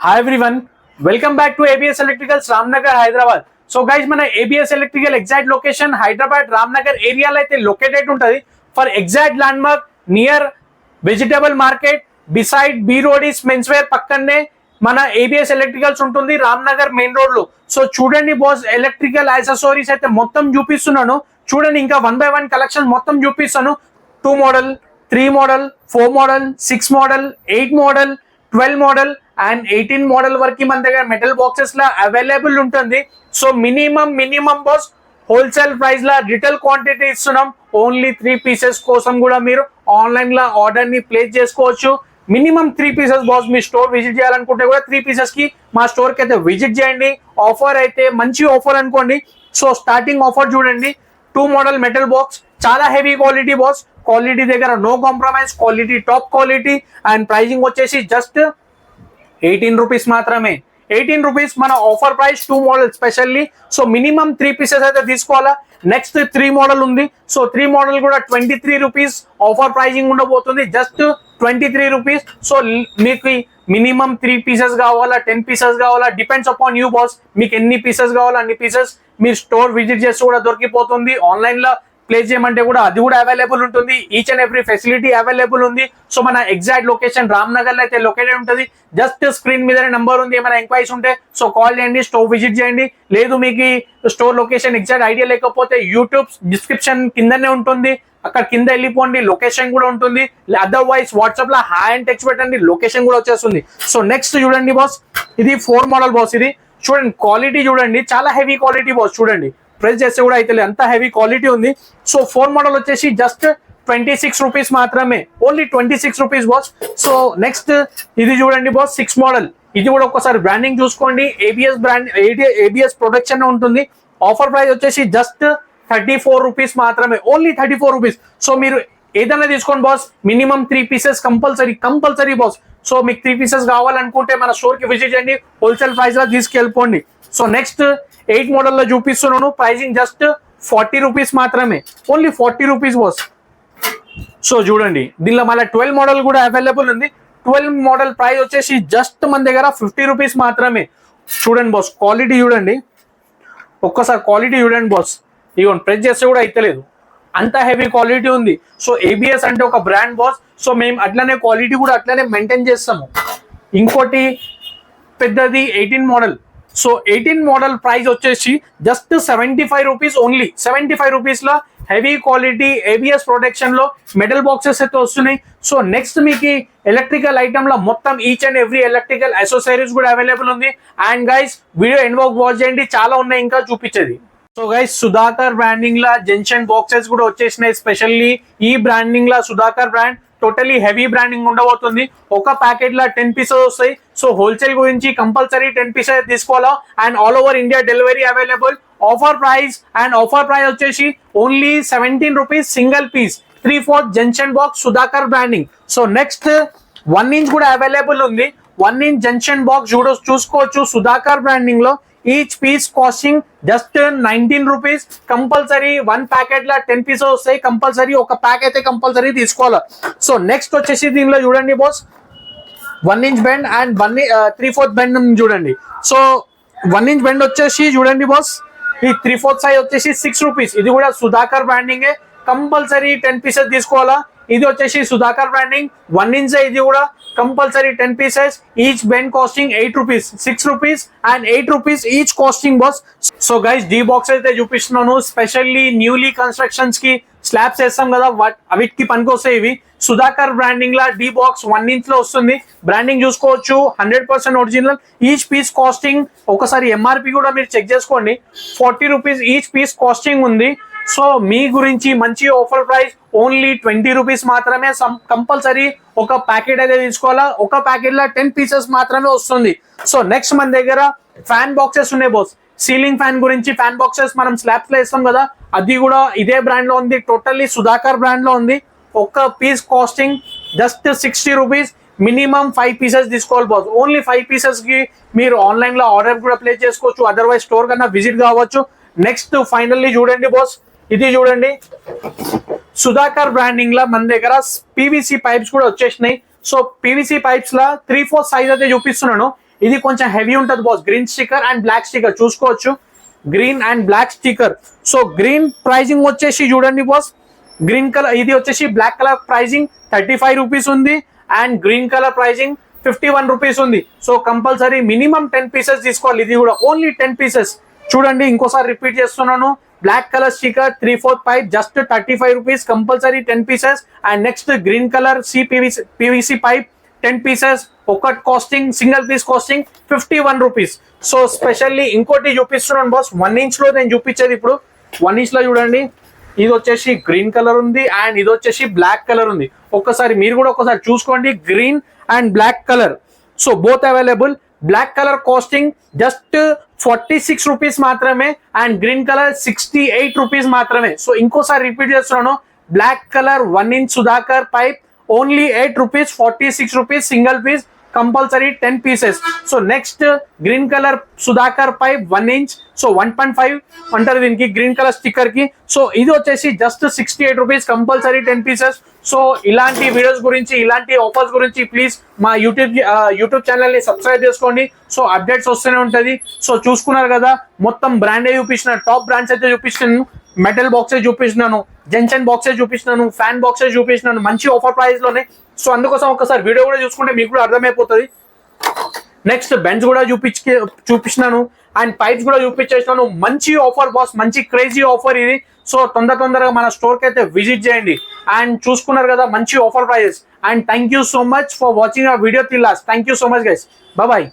Hi everyone, welcome back to ABS Electricals Ramnagar Hyderabad. So guys, మన ABS Electrical exact location Hyderabad Ramnagar area లో అయితే located ఉంటది. For exact landmark near vegetable market beside B Road is menswear పక్కనే మన ABS Electricals ఉంటుంది Ramnagar main road లో. So చూడండి boss, electrical accessories అయితే మొత్తం చూపిస్తున్నాను. చూడండి, ఇంకా 1 by 1 కలెక్షన్ మొత్తం చూపిస్తాను. 2 model, 3 model, 4 model, 6 model, 8 model, 12 model and 18 model వరకు మన దగ్గర మెటల్ బాక్సెస్ లా అవైలబుల్ ఉంటుంది. So minimum boss wholesale price లా రిటైల్ క్వాంటిటీ ఇస్తున్నాం. ఓన్లీ 3 పీసెస్ కోసం కూడా మీరు ఆన్లైన్ లా ఆర్డర్ ని ప్లేస్ చేసుకోవచ్చు. Minimum 3 pieces boss. మీ స్టోర్ విజిట్ చేయాలనుకుంటే కూడా 3 పీసెస్ కి మా స్టోర్ కి అయితే విజిట్ చేయండి. ఆఫర్ అయితే మంచి ఆఫర్ అనుకోండి. సో స్టార్టింగ్ ఆఫర్ చూడండి, 2 మోడల్ మెటల్ బాక్స్, చాలా హెవీ క్వాలిటీ బాస్. క్వాలిటీ దగ్గర no compromise, quality top quality and pricing వచ్చేసి జస్ట్ 18 రూపీస్ మాత్రమే. 18 రూపీస్ మన offer price. 2 model specially. So minimum 3 pieces అయితే తీసుకోవాలా. నెక్స్ట్ 3 మోడల్ ఉంది. సో 3 మోడల్ కూడా 23 రూపీస్ ఆఫర్ ప్రైజింగ్ ఉండబోతుంది, జస్ట్ 23 రూపీస్. సో మీకు మినిమం 3 పీసెస్ కావాలా, 10 పీసెస్ కావాలా, డిపెండ్స్ అపాన్ యూ బాస్. మీకు ఎన్ని పీసెస్ కావాలా అన్ని పీసెస్ మీరు స్టోర్ విజిట్ చేస్తే కూడా దొరికిపోతుంది. ఆన్లైన్ లో ప్లేస్ చేయమంటే కూడా అది కూడా అవైలబుల్ ఉంటుంది. Each and every facility available ఉంది. సో మన ఎగ్జాక్ట్ లొకేషన్ రామ్నగర్ లో అయితే లొకేటెడ్ ఉంటుంది. జస్ట్ స్క్రీన్ మీదనే నంబర్ ఉంది. ఏమైనా ఎంక్వైరీస్ ఉంటే సో కాల్ చేయండి, స్టోర్ విజిట్ చేయండి. లేదు మీకు స్టోర్ లొకేషన్ ఎగ్జాక్ట్ ఐడియా లేకపోతే యూట్యూబ్ డిస్క్రిప్షన్ కిందనే ఉంటుంది, అక్కడ కింద వెళ్ళిపోండి, లొకేషన్ కూడా ఉంటుంది. అదర్వైజ్ వాట్సాప్ లో హాయ్ అండ్ టెక్స్ట్ పెట్టండి, లొకేషన్ కూడా వచ్చేస్తుంది. సో నెక్స్ట్ చూడండి బాస్, ఇది 4 మోడల్ బాస్. ఇది చూడండి, క్వాలిటీ చూడండి, చాలా హెవీ క్వాలిటీ బాస్. చూడండి, ప్రెస్ చేస్తే కూడా అయితే అంత హెవీ క్వాలిటీ ఉంది. సో 4 మోడల్ వచ్చేసి జస్ట్ 26 రూపీస్ మాత్రమే, only 26 rupees boss. So next ఇది చూడండి బాస్, 6 మోడల్. ఇది కూడా ఒకసారి బ్రాండింగ్ చూసుకోండి, ఏబిఎస్ బ్రాండ్, ఏబిఎస్ ప్రొడక్షన్ ఉంటుంది. ఆఫర్ ప్రైస్ వచ్చేసి జస్ట్ 34 రూపీస్ మాత్రమే, ఓన్లీ 34 రూపీస్. సో మీరు ఏదైనా తీసుకోండి boss, minimum 3 pieces compulsory boss. So మీకు 3 పీసెస్ కావాలనుకుంటే మన స్టోర్ కి విజిట్ చేయండి, హోల్సేల్ ప్రైస్ లో తీసుకెళ్ళిపోండి. సో నెక్స్ట్ 8 మోడల్ లో చూపిస్తున్నాను, ప్రైజింగ్ జస్ట్ 40 రూపీస్ మాత్రమే, ఓన్లీ 40 రూపీస్ బాస్. సో చూడండి, దీనిలో మళ్ళీ 12 మోడల్ కూడా అవైలబుల్ ఉంది. 12 మోడల్ ప్రైస్ వచ్చేసి జస్ట్ మన దగ్గర 50 రూపీస్ మాత్రమే. చూడండి బాస్, క్వాలిటీ చూడండి, ఒక్కసారి క్వాలిటీ చూడండి బాస్. ఇవన్నీ ప్రెస్ చేస్తే కూడా అయితలేదు, అంత హెవీ క్వాలిటీ ఉంది. సో ఏబిఎస్ అంటే ఒక బ్రాండ్ బాస్. సో మేము అట్లనే క్వాలిటీ కూడా అట్లనే మెయింటైన్ చేస్తాము. ఇంకోటి పెద్దది 18 మోడల్. సో 18 మోడల్ ప్రైస్ వచ్చేసి జస్ట్ 75 రూపీస్, ఓన్లీ 75 రూపీస్ లో హెవీ క్వాలిటీ ఏబిఎస్ ప్రొటెక్షన్ లో మెటల్ బాక్సెస్ అయితే వస్తున్నాయి. సో నెక్స్ట్ మీకు ఎలక్ట్రికల్ ఐటమ్ లో మొత్తం each and every electrical accessories కూడా అవైలబుల్ ఉంది. అండ్ గైస్, వీడియో ఎండ్ వరకు వాచ్ చేయండి, చాలా ఉన్నాయి ఇంకా చూపించేది. సో గైస్, సుధాకర్ బ్రాండింగ్ లా జంక్షన్ బాక్సెస్ కూడా వచ్చేసినాయి. స్పెషల్లీ ఈ బ్రాండింగ్ లా Sudhakar brand totally heavy branding ఉండబోతుంది. ఒక ప్యాకెట్ లా 10 పీసెస్ వస్తాయి. సో హోల్సేల్ గురించి కంపల్సరీ 10 పీసెస్ తీసుకోవాలా. And all over India delivery available. Offer price వచ్చేసి only 17 rupees single piece, 3/4 junction box Sudhakar branding. So next 1 inch కూడా అవైలబుల్ ఉంది. 1 ఇంచ్ జంక్షన్ బాక్స్ చూసుకోవచ్చు సుధాకర్ బ్రాండింగ్ లో. Each piece casting just 19 rupees. Compulsory 1 packet లా 10 pieces వస్తాయి. Compulsory ఒక pack అయితే compulsory తీసుకోవాలి. సో నెక్స్ట్ వచ్చేసి దీనిలో చూడండి boss, 1 inch bend and 3/4 bend చూడండి. సో 1 ఇంచ్ బెండ్ వచ్చేసి చూడండి బాస్, ఈ 3/4 సైజ్ వచ్చేసి 6 రూపీస్. ఇది కూడా సుధాకర్ బ్రాండింగ్, కంపల్సరీ 10 పీసెస్ తీసుకోవాలా. ఇది వచ్చేసి సుధాకర్ బ్రాండింగ్ 1 ఇంచ్, ఇది కూడా compulsory 10 pieces. Each bend casting 8 rupees, 6 rupees and 8 rupees each casting boss. So guys, D box అయితే చూపిస్తున్నాను. స్పెషల్లీ న్యూలీ కన్స్ట్రక్షన్స్ కి స్లాబ్స్ వేస్తాం కదా, వీటికి పనికొస్తాయి ఇవి. సుధాకర్ బ్రాండింగ్ లా డీ బాక్స్ 1 ఇంచ్ లో వస్తుంది. బ్రాండింగ్ చూసుకోవచ్చు, 100% ఒరిజినల్. ఈచ్ పీస్ కాస్టింగ్ ఒకసారి ఎంఆర్పి కూడా మీరు చెక్ చేసుకోండి, 40 రూపీస్ ఈచ్ పీస్ కాస్టింగ్ ఉంది. సో మీ గురించి మంచి ఆఫర్ ప్రైస్, ఓన్లీ 20 రూపీస్ మాత్రమే. కంపల్సరీ ఒక ప్యాకెట్ అయితే తీసుకోవాలా. ఒక ప్యాకెట్ లో 10 పీసెస్ మాత్రమే వస్తుంది. సో నెక్స్ట్ మన దగ్గర ఫ్యాన్ బాక్సెస్ ఉన్నాయి బాస్. సీలింగ్ ఫ్యాన్ గురించి ఫ్యాన్ బాక్సెస్ మనం స్లాబ్స్ లో వేస్తాం కదా, అది కూడా ఇదే బ్రాండ్ లో ఉంది. టోటల్లీ సుధాకర్ బ్రాండ్ లో ఉంది. ఒక piece casting just 60 rupees. Minimum 5 pieces తీసుకోవాలి బాస్. ఓన్లీ 5 పీసెస్ కి మీరు ఆన్లైన్ లో ఆర్డర్ కూడా ప్లేస్ చేసుకోవచ్చు, అదర్వైజ్ స్టోర్ కన్నా విజిట్ కావచ్చు. నెక్స్ట్ ఫైనల్లీ చూడండి బాస్, ఇది చూడండి, సుధాకర్ బ్రాండింగ్ లా మన దగ్గర పీవీసీ పైప్స్ కూడా వచ్చేసినాయి. సో పీవీసీ పైప్స్ లా 3/4 సైజ్ అయితే చూపిస్తున్నాను. ఇది కొంచెం హెవీ ఉంటుంది boss. Green sticker and black sticker చూసుకోవచ్చు, green and black sticker. So green pricing వచ్చేసి చూడండి బాస్, గ్రీన్ కలర్ ఇది వచ్చేసి బ్లాక్ కలర్ ప్రైజింగ్ 35 రూపీస్ ఉంది and green colour pricing 51 rupees ఉంది. సో కంపల్సరీ మినిమం 10 పీసెస్ తీసుకోవాలి. ఇది కూడా ఓన్లీ 10 పీసెస్. చూడండి ఇంకోసారి రిపీట్ చేస్తున్నాను, black colour sticker 3/4 pipe just 35 rupees, compulsory 10 pieces. And next green colour PVC pipe 10 pieces, ఒకటి costing single piece costing 51 rupees. So specially ఇంకోటి చూపిస్తున్నాను బాస్, 1 ఇంచ్ లో నేను చూపించేది ఇప్పుడు. 1 ఇంచ్ లో చూడండి, ఇది వచ్చేసి గ్రీన్ కలర్ ఉంది అండ్ ఇది వచ్చేసి బ్లాక్ కలర్ ఉంది. ఒక్కసారి మీరు కూడా ఒకసారి చూసుకోండి, green and black colour. So both available. Black colour casting just 46 rupees మాత్రమే అండ్ గ్రీన్ కలర్ 68 రూపీస్ మాత్రమే. సో ఇంకోసారి రిపీట్ చేస్తున్నాను, black colour 1 inch Sudhakar pipe only 8 rupees, 46 rupees single piece, compulsory 10 pieces. So next green colour Sudhakar pipe 1 inch, so 1.5 అంటారు దీనికి green colour sticker కి. So ఇది వచ్చేసి just 68 rupees, compulsory 10 pieces. So ఇలాంటి videos గురించి, ఇలాంటి ఆఫర్స్ గురించి ప్లీజ్ మా యూట్యూబ్ ఛానల్ ని సబ్స్క్రైబ్ చేసుకోండి. సో అప్డేట్స్ వస్తూనే ఉంటది. సో చూసుకున్నారు కదా, మొత్తం బ్రాండే చూపించిన, టాప్ బ్రాండ్స్ అయితే చూపిస్తున్నాను, మెటల్ బాక్సెస్ చూపిస్తున్నాను, జంక్షన్ బాక్సెస్ చూపిస్తున్నాను, ఫ్యాన్ బాక్సెస్ చూపిస్తున్నాను, మంచి ఆఫర్ ప్రైస్ లోనే. సో అందుకోసం ఒకసారి వీడియో కూడా చూసుకుంటే మీకు కూడా అర్థమైపోతుంది. నెక్స్ట్ బెంచ్ కూడా చూపించినాను అండ్ పైప్స్ కూడా చూపించేసినాను. మంచి ఆఫర్ బాస్, మంచి క్రేజీ ఆఫర్ ఇది. సో తొందరగా మన స్టోర్ కి అయితే విజిట్ చేయండి. అండ్ చూసుకున్నారు కదా, మంచి offer prices. And thank you so much for watching our video till last. Thank you so much guys, bye.